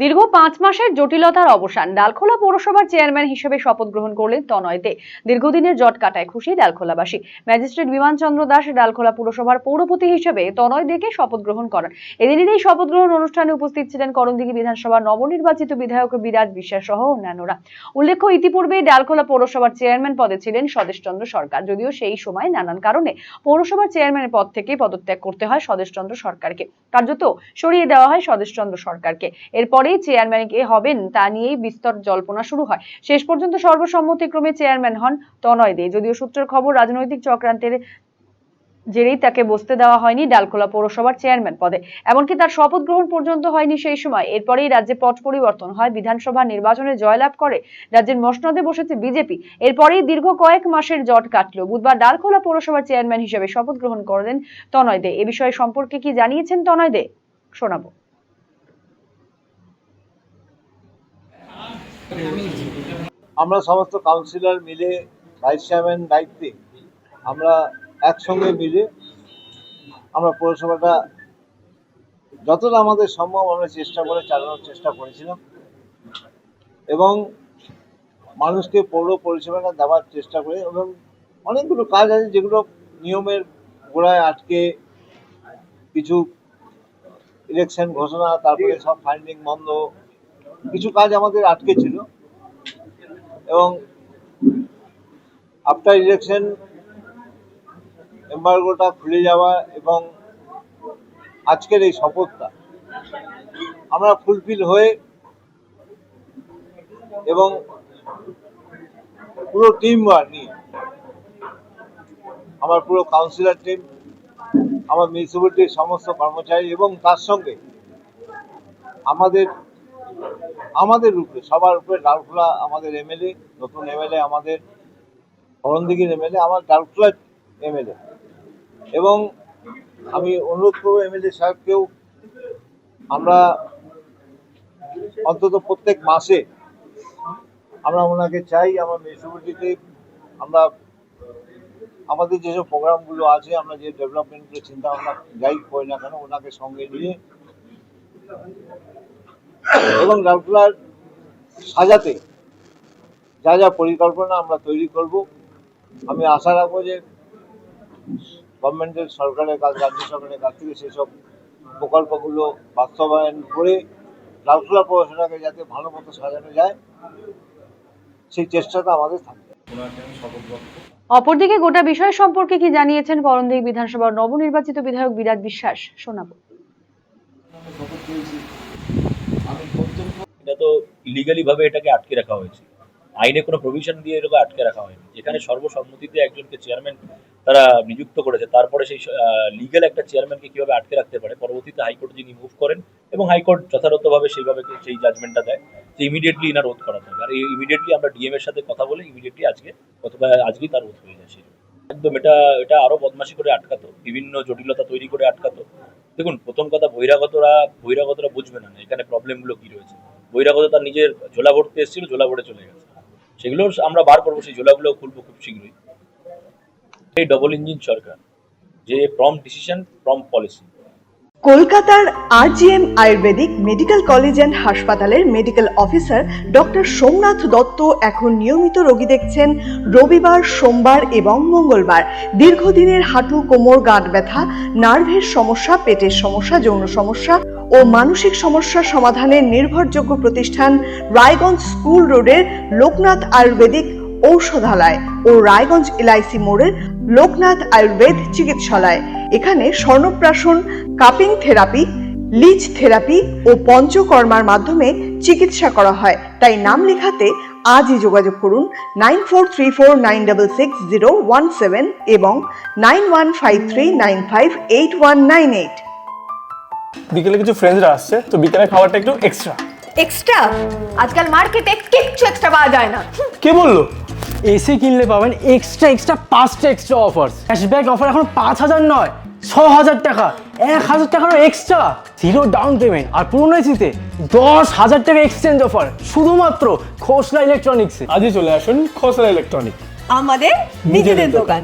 দীর্ঘ 5 মাসের জটিলতার অবসান, ডালখোলা পৌরসভার চেয়ারম্যান হিসেবে শপথ গ্রহণ করলেন তনয় দে। দীর্ঘদিনের জট কাটায় খুশি ডালখোলাবাসী। ম্যাজিস্ট্রেট বিমানচন্দ্র দাস ডালখোলা পৌরসভার পৌরপতি হিসেবে তনয় দেকে শপথ গ্রহণ করান। এদিনের এই শপথ গ্রহণ অনুষ্ঠানে উপস্থিত ছিলেন করণদিঘি বিধানসভার নবনির্বাচিত বিধায়ক বিরাজ বিশ্বাস সহ অন্যান্যরা। উল্লেখ্য, ইতিপূর্বে ডালখোলা পৌরসভার চেয়ারম্যান পদে ছিলেন স্বদেশচন্দ্র সরকার। যদিও সেই সময় নানান কারণে পৌরসভার চেয়ারম্যানের পদ থেকে পদত্যাগ করতে হয় স্বদেশচন্দ্র সরকারকে। কার্যত সরিয়ে দেওয়া হয় স্বদেশচন্দ্র সরকারকে। এরপর চেয়ারম্যান কে হবেন তা নিয়েই বিস্তর জল্পনা শুরু হয়। শেষ পর্যন্ত সর্বসম্মতিক্রমে চেয়ারম্যান হন তনয় দে। যদিও সূত্রের খবর, রাজনৈতিক চক্রান্তের জেরেই তাকে বসতে দেওয়া হয়নি ডালখোলা পৌরসভার চেয়ারম্যান পদে। এমনকি তার শপথ গ্রহণ পর্যন্ত হয়নি সেই সময়। এরপরেই রাজ্যে পট পরিবর্তন হয়, বিধানসভা নির্বাচনে জয়লাভ করে রাজ্যের মসনদে বসেছে বিজেপি। এরপরেই দীর্ঘ কয়েক মাসের জট কাটল। বুধবার ডালখোলা পৌরসভার চেয়ারম্যান হিসেবে শপথ গ্রহণ করলেন তনয় দে। এ বিষয়ে সম্পর্কে কি জানিয়েছেন তনয় দে, শোনাবো। আমরা সমস্ত কাউন্সিলর মিলে ভাইস চেয়ারম্যান দায়িত্বে আমরা একসঙ্গে মিলে আমরা পৌরসভাটা যতটা আমাদের সম্ভব আমরা চেষ্টা করে চালানোর চেষ্টা করেছিলাম এবং মানুষকে পৌর পরিষেবাটা দেওয়ার চেষ্টা করে। এবং অনেকগুলো কাজ আছে যেগুলো নিয়মের গোড়ায় আটকে, কিছু ইলেকশন ঘোষণা, তারপরে সব ফান্ডিং বন্ধ, কিছু কাজ আমাদের আটকে ছিল। এবং আফটার ইলেকশন এম্বার্গোটা খুলে যাওয়া এবং আজকের এই শপথটা আমরা ফুলফিল হয়ে এবং পুরো টিম ওয়ার্ক নিয়ে, আমার পুরো কাউন্সিলর টিম, আমার মিউনিসিপ্যালিটির সমস্ত কর্মচারী এবং তার সঙ্গে আমাদের উপরে সবার উপরে ডালখোলা আমাদের এমএলএ, নতুন এমএলএ আমাদের করণদিঘির এমএলএ, আমার ডালখোলা এমএলএ, এবং আমি অনুরোধ করবো এমএলএ সাহেবকেও আমরা অন্তত প্রত্যেক মাসে আমরা ওনাকে চাই আমার মিউনিসিপ্যালিটিতে। আমরা আমাদের যেসব প্রোগ্রামগুলো আছে, আমরা যে ডেভেলপমেন্টগুলো চিন্তা ভাবনা যাই করি না কেন, ওনাকে সঙ্গে নিয়ে এবং ডালখোলার সাজাতে যা যা পরিকল্পনা আমরা তৈরি করব। আমি আশা রাখবো যে গভর্নমেন্টের সরকারের কাছ, রাজ্য সরকারের কাছ থেকে সেসব প্রকল্পগুলো বাস্তবায়ন করে ডালখোলা পৌরসভাকে যাতে ভালো মতো সাজানো যায় সেই চেষ্টাটা আমাদের থাকবে। অপরদিকে গোটা বিষয় সম্পর্কে কি জানিয়েছেন করণদিঘি বিধানসভার নবনির্বাচিত বিধায়ক বিরাজ বিশ্বাস, শোনাবো। এটা তো ইলিগালি ভাবে এটাকে আটকে রাখা হয়েছে, আইনে কোনো প্রভিশন দিয়ে এটাকে আটকে রাখা হয়নি। যেখানে সর্বসম্মতিতে একজনকে চেয়ারম্যান তারা নিযুক্ত করেছে, তারপরে সেই লিগ্যাল একটা চেয়ারম্যানকে কিভাবে আটকে রাখতে পারে, পরবর্তীতে হাইকোর্ট যিনি মুভ করেন এবং হাইকোর্ট যথাযথভাবে সেইভাবে সেই জাজমেন্টটা দেয় যে ইমিডিয়েটলি ইনার ওথ করাতে হবে। আর এই ইমিডিয়েটলি আমরা ডিএম এর সাথে কথা বলে ইমিডিয়েটলি আজকেই তার ওথ হয়ে যায়। একদম এটা আরো বদমাশি করে আটকাতো, বিভিন্ন জটিলতা তৈরি করে আটকাতো। দেখুন, প্রথম কথা, বহিরাগতরা বুঝবে না এখানে প্রবলেমগুলো কি রয়েছে। বহিরাগত তার নিজের ঝোলা ভরতে এসেছিল, ঝোলা ভরে চলে গেছে। সেগুলো আমরা বার করবো, সেই ঝোলাগুলো খুলবো খুব শীঘ্রই। এই ডবল ইঞ্জিন সরকার, যে প্রম্পট ডিসিশন, প্রম্পট পলিসি। কলকাতার RGM Ayurvedic medical college and হাসপাতালের medical officer doctor Somnath Dutta এখন নিয়মিত রোগী দেখছেন রবিবার, সোমবার এবং মঙ্গলবার। দীর্ঘদিনের হাঁটু, কোমর, গাঁট ব্যথা, নার্ভের সমস্যা, পেটের সমস্যা, যৌন সমস্যা ও মানসিক সমস্যা সমাধানের নির্ভরযোগ্য প্রতিষ্ঠান রায়গঞ্জ স্কুল রোডের লোকনাথ আয়ুর্বেদিক ঔষধালয় ও রায়গঞ্জ এলআইসি মোড়ের লোকনাথ আয়ুর্বেদ চিকিৎসালয়। এখানে স্বর্ণপ্রাশন, কাপিং থেরাপি, লিচ থেরাপি ও পঞ্চকর্মার মাধ্যমে চিকিৎসা করা হয়। তাই নাম লেখাতে আজই যোগাযোগ করুন 9434966017 এবং 9153958198। বিকেলে কিছু ফ্রেন্ডসরা আসছে, তো বিকেলের খাবারটা একটু এক্সট্রা। আজকাল মার্কেটে কিচ্ছু এক্সট্রা পাওয়া যায় না। কে বললো? এসি কিনলে পাবেন এক্সট্রা 5টা এক্সট্রা অফার। ক্যাশব্যাক অফার এখন 5,000 নয়, 6,000 টাকা, 1,000 টাকার এক্সট্রা, 0 ডাউন পেমেন্ট। আর পুরনো এসিতে 10,000 টাকা এক্সচেঞ্জ অফার শুধুমাত্র খোসলা ইলেকট্রনিক্সে। আজই চলে আসুন খোসলা ইলেকট্রনিক্স, আমাদের নিজেদের দোকান।